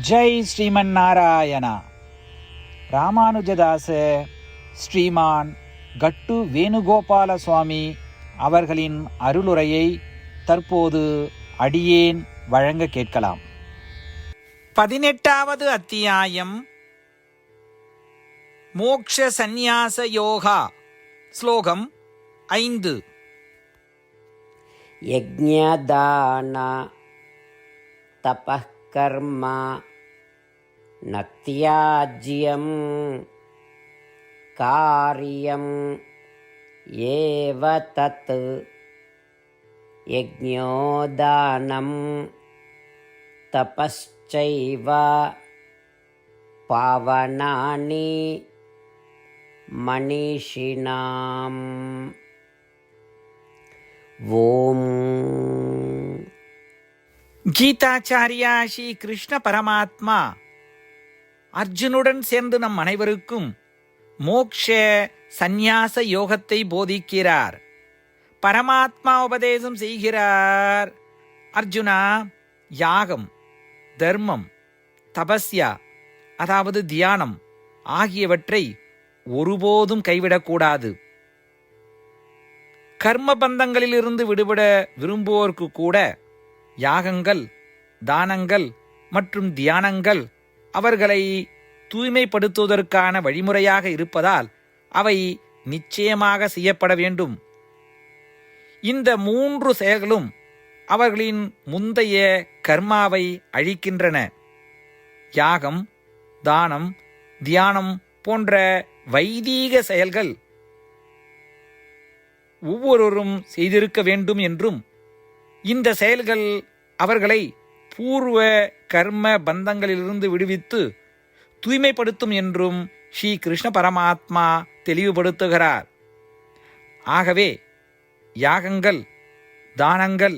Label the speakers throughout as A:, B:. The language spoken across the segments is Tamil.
A: ஜெய் ஸ்ரீமன் நாராயணா. ராமானுஜதாச ஸ்ரீமான் கட்டு வேணுகோபால சுவாமி அவர்களின் அருளுரையை தற்போது அடியேன் வழங்க கேட்கலாம். 18வது அத்தியாயம் மோக்ஷ சந்நியாச யோகா. ஸ்லோகம் 5.
B: யஜ்ஞதான தபः கர்ம நத்யாஜ்யம் காரியம் ஏவ தத் யஜ்ஞோதானம் தபஸ்சைவ பாவனானி மனிஷினாம். ஓம்.
A: கீதாச்சாரியா ஸ்ரீ கிருஷ்ண பரமாத்மா அர்ஜுனுடன் சேர்ந்து நம் அனைவருக்கும் மோக்ஷ சந்நியாச யோகத்தை போதிக்கிறார். பரமாத்மா உபதேசம் செய்கிறார். அர்ஜுனா, யாகம், தர்மம், தபஸ்யா அதாவது தியானம் ஆகியவற்றை ஒருபோதும் கைவிடக்கூடாது. கர்ம பந்தங்களிலிருந்து விடுபட விரும்புவோர்க்கு கூட யாகங்கள், தானங்கள் மற்றும் தியானங்கள் அவர்களை தூய்மைப்படுத்துவதற்கான வழிமுறையாக இருப்பதால் அவை நிச்சயமாக செய்யப்பட வேண்டும். இந்த 3 செயல்களும் அவர்களின் முந்தைய கர்மாவை அழிக்கின்றன. யாகம், தானம், தியானம் போன்ற வைதீக செயல்கள் ஒவ்வொருவரும் செய்திருக்க வேண்டும் என்றும், இந்த செயல்கள் அவர்களை பூர்வ கர்ம பந்தங்களிலிருந்து விடுவித்து தூய்மைப்படுத்தும் என்றும் ஸ்ரீ கிருஷ்ண பரமாத்மா தெளிவுபடுத்துகிறார். ஆகவே யாகங்கள், தானங்கள்,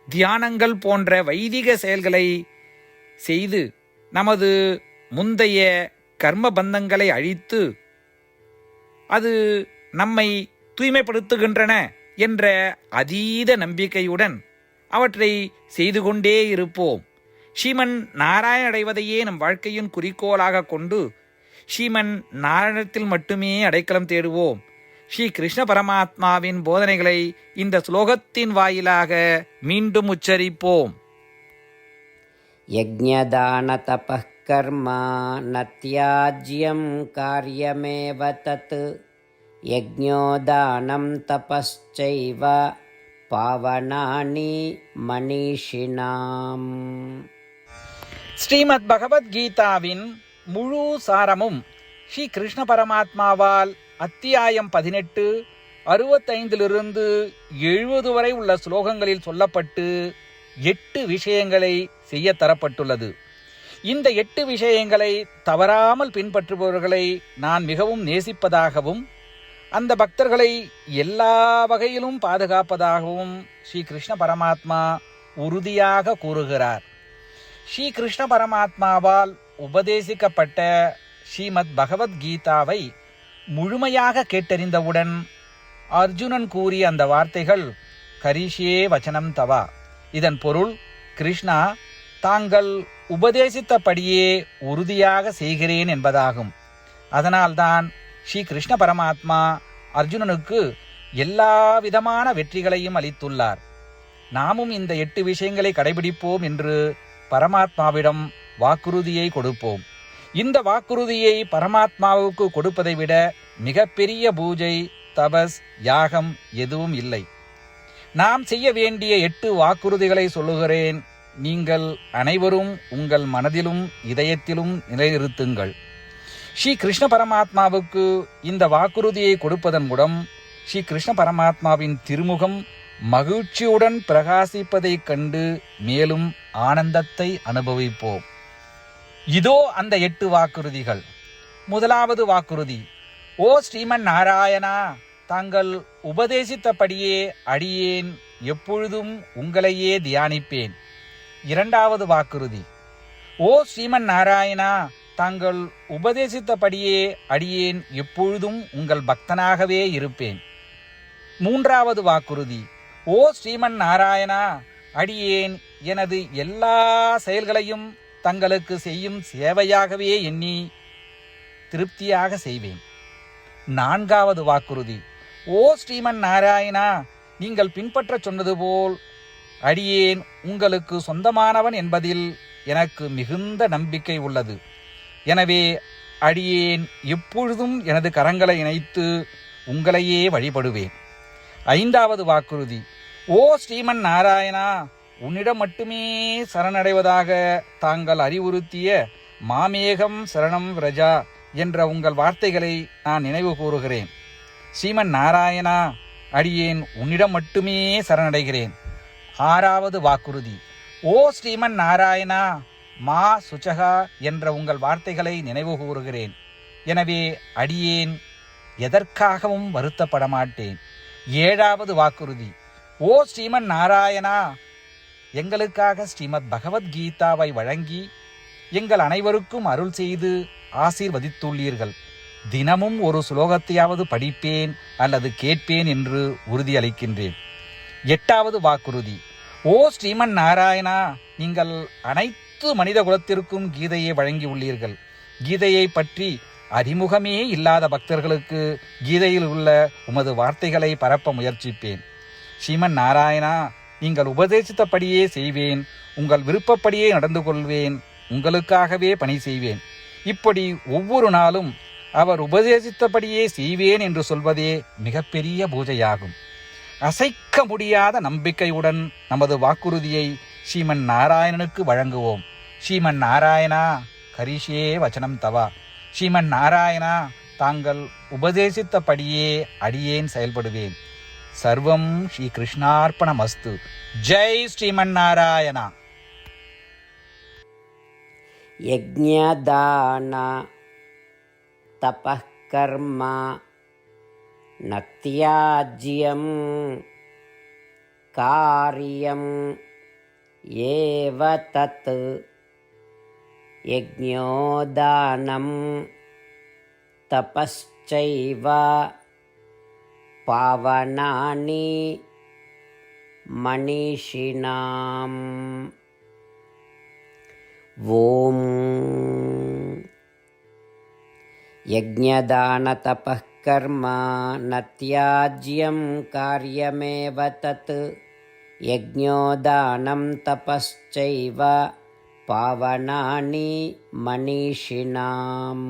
A: தியானங்கள் போன்ற வைதிக செயல்களை செய்து நமது முந்தைய கர்ம பந்தங்களை அழித்து அது நம்மை தூய்மைப்படுத்துகின்றன என்ற அதீத நம்பிக்கையுடன் அவற்றை செய்து கொண்டே இருப்போம். ஸ்ரீமன் நாராயண அடைவதையே நம் வாழ்க்கையின் குறிக்கோளாக கொண்டு ஸ்ரீமன் நாராயணத்தில் மட்டுமே அடைக்கலம் தேடுவோம். ஸ்ரீ கிருஷ்ண பரமாத்மாவின் போதனைகளை இந்த ஸ்லோகத்தின் வாயிலாக மீண்டும் உச்சரிப்போம்.
B: யஜ்ஞதான தபः கர்ம நத்யாஜ்யம் காரியமேவ தத் யஜ்ஞோதானம் தபஸ்சைவ பாவனானி மனிஷினாம்.
A: ஸ்ரீமத் பகவத்கீதாவின் முழு சாரமும் ஸ்ரீ கிருஷ்ண பரமாத்மாவால் அத்தியாயம் 18, 65 70 வரை உள்ள ஸ்லோகங்களில் சொல்லப்பட்டு 8 விஷயங்களை செய்ய தரப்பட்டுள்ளது. இந்த 8 விஷயங்களை தவறாமல் பின்பற்றுபவர்களை நான் மிகவும் நேசிப்பதாகவும் அந்த பக்தர்களை எல்லா வகையிலும் பாதுகாப்பதாகவும் ஸ்ரீ கிருஷ்ண பரமாத்மா உறுதியாக கூறுகிறார். ஸ்ரீ கிருஷ்ண பரமாத்மாவால் உபதேசிக்கப்பட்ட ஸ்ரீமத் பகவத்கீதாவை முழுமையாக கேட்டறிந்தவுடன் அர்ஜுனன் கூறிய அந்த வார்த்தைகள் கரிஷ்யே வச்சனம் தவா. இதன் பொருள், கிருஷ்ணா, தாங்கள் உபதேசித்தபடியே உறுதியாக செய்கிறேன் என்பதாகும். அதனால்தான் ஸ்ரீ கிருஷ்ண பரமாத்மா அர்ஜுனனுக்கு எல்லா விதமான வெற்றிகளையும் அளித்துள்ளார். நாமும் இந்த 8 விஷயங்களை கடைபிடிப்போம் என்று பரமாத்மாவிடம் வாக்குறுதியை கொடுப்போம். இந்த வாக்குறுதியை பரமாத்மாவுக்கு கொடுப்பதை விட மிகப்பெரிய பூஜை, தபஸ், யாகம் எதுவும் இல்லை. நாம் செய்ய வேண்டிய 8 வாக்குறுதிகளை சொல்லுகிறேன். நீங்கள் அனைவரும் உங்கள் மனதிலும் இதயத்திலும் நிலைநிறுத்துங்கள். ஸ்ரீ கிருஷ்ண பரமாத்மாவுக்கு இந்த வாக்குறுதியை கொடுப்பதன் மூலம் ஸ்ரீ கிருஷ்ண பரமாத்மாவின் திருமுகம் மகிழ்ச்சியுடன் பிரகாசிப்பதைக் கண்டு மேலும் ஆனந்தத்தை அனுபவிப்போம். இதோ அந்த 8 வாக்குறுதிகள். முதலாவது வாக்குறுதி: ஓ ஸ்ரீமன் நாராயணா, தாங்கள் உபதேசித்தபடியே அடியேன் எப்பொழுதும் உங்களையே தியானிப்பேன். இரண்டாவது வாக்குறுதி: ஓ ஸ்ரீமன் நாராயணா, தாங்கள் உபதேசித்தபடியே அடியேன் எப்பொழுதும் உங்கள் பக்தனாகவே இருப்பேன். மூன்றாவது வாக்குறுதி: ஓ ஸ்ரீமன் நாராயணா, அடியேன் எனது எல்லா செயல்களையும் தங்களுக்கு செய்யும் சேவையாகவே எண்ணி திருப்தியாக செய்வேன். 4வது வாக்குறுதி. ஓ ஸ்ரீமன் நாராயணா, நீங்கள் பின்பற்றச் சொன்னது போல் அடியேன் உங்களுக்கு சொந்தமானவன் என்பதில் எனக்கு மிகுந்த நம்பிக்கை உள்ளது. எனவே அடியேன் எப்பொழுதும் எனது கரங்களை இணைத்து உங்களையே வழிபடுவேன். 5வது வாக்குறுதி. ஓ ஸ்ரீமன் நாராயணா, உன்னிடம் மட்டுமே சரணடைவதாக தாங்கள் அறிவுறுத்திய மாமேகம் சரணம் விரஜா என்ற உங்கள் வார்த்தைகளை நான் நினைவு கூறுகிறேன். ஸ்ரீமன் நாராயணா, அடியேன் உன்னிடம் மட்டுமே சரணடைகிறேன். 6வது வாக்குறுதி. ஓ ஸ்ரீமன் நாராயணா, மா சுச்சகா என்ற உங்கள் வார்த்தைகளை நினைவு கூறுகிறேன். எனவே அடியேன் எதற்காகவும் வருத்தப்பட மாட்டேன். 7வது வாக்குறுதி. ஓ ஸ்ரீமன் நாராயணா, எங்களுக்காக ஸ்ரீமத் பகவத்கீதாவை வழங்கி எங்கள் அனைவருக்கும் அருள் செய்து ஆசீர்வதித்துள்ளீர்கள். தினமும் ஒரு ஸ்லோகத்தையாவது படிப்பேன் அல்லது கேட்பேன் என்று உறுதியளிக்கின்றேன். 8வது வாக்குறுதி. ஓ ஸ்ரீமன் நாராயணா, நீங்கள் அனைத்து மனித குலத்திற்கும் கீதையை வழங்கியுள்ளீர்கள். கீதையை பற்றி அறிமுகமே இல்லாத பக்தர்களுக்கு கீதையில் உள்ள உமது வார்த்தைகளை பரப்ப முயற்சிப்பேன். ஸ்ரீமன் நாராயணா, நீங்கள் உபதேசித்தபடியே செய்வேன். உங்கள் விருப்பப்படியே நடந்து கொள்வேன். உங்களுக்காகவே பணி செய்வேன். இப்படி ஒவ்வொரு நாளும் அவர் உபதேசித்தபடியே செய்வேன் என்று சொல்வதே மிகப்பெரிய பூஜையாகும். அசைக்க முடியாத நம்பிக்கையுடன் நமது வாக்குறுதியை ஸ்ரீமன் நாராயணனுக்கு வழங்குவோம். ஸ்ரீமன் நாராயணா, கரிஷே வச்சனம் தவா. ஸ்ரீமன் நாராயணா, தாங்கள் உபதேசித்தபடியே அடியேன் செயல்படுவேன். சர்வம் ஸ்ரீ கிருஷ்ணார்ப்பணமஸ்து. ஜெய் ஸ்ரீமன் நாராயணா.
B: யஜ்ஞதான தபः கர்ம ந த்யாஜ்யம் காரியம் ஏவ தத் யஜ்ஞோதானம் தபஸ்சைவ பாவனானி மனிஷினாம். ஓம் யஜ்ஞதான தபः கர்ம ந த்யாஜ்யம் காரியமேவ தத் யஜ்ஞோதானம் தபஸ்சைவ பாவனானி மனிஷினாம்.